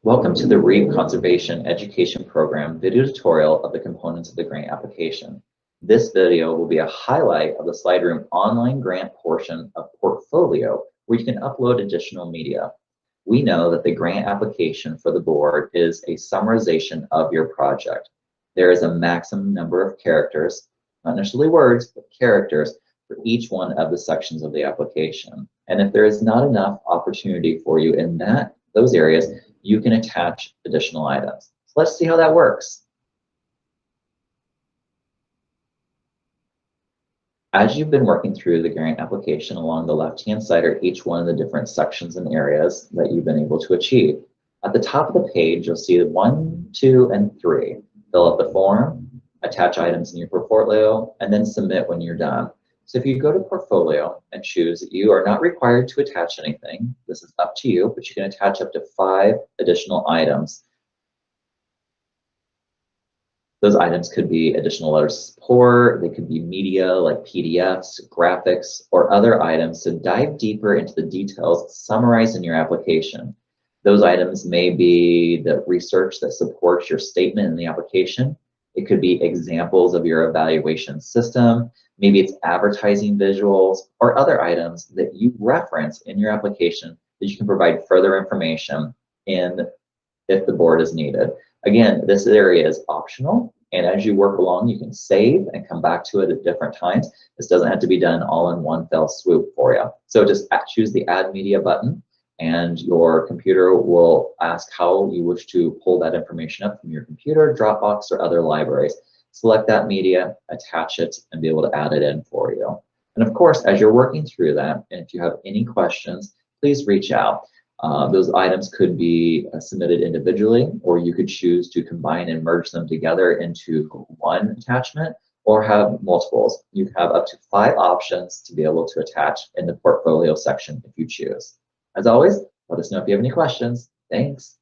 Welcome to the Reef Conservation Education Program video tutorial of the components of the grant application. This video will be a highlight of the SlideRoom online grant portion of Portfolio, where you can upload additional media. We know that the grant application for the board is a summarization of your project. There is a maximum number of characters, not necessarily words, but characters, for each one of the sections of the application. And if there is not enough opportunity for you in those areas, you can attach additional items. So let's see how that works. As you've been working through the grant application, along the left-hand side are each one of the different sections and areas that you've been able to achieve. At the top of the page, you'll see 1, 2, and 3. Fill out the form, attach items in your portfolio, and then submit when you're done. So if you go to Portfolio and choose that you are not required to attach anything, this is up to you, but you can attach up to 5 additional items. Those items could be additional letters of support, they could be media like PDFs, graphics, or other items to dive deeper into the details summarized in your application. Those items may be the research that supports your statement in the application. It could be examples of your evaluation system. Maybe it's advertising visuals or other items that you reference in your application that you can provide further information in if the board is needed. Again, this area is optional, and as you work along, you can save and come back to it at different times. This doesn't have to be done all in one fell swoop for you. So just choose the Add Media button, and your computer will ask how you wish to pull that information up from your computer, Dropbox, or other libraries. Select that media, attach it, and be able to add it in for you. And of course, as you're working through that, and if you have any questions, please reach out. Those items could be submitted individually, or you could choose to combine and merge them together into one attachment, or have multiples. You have up to 5 options to be able to attach in the portfolio section if you choose. As always, let us know if you have any questions. Thanks.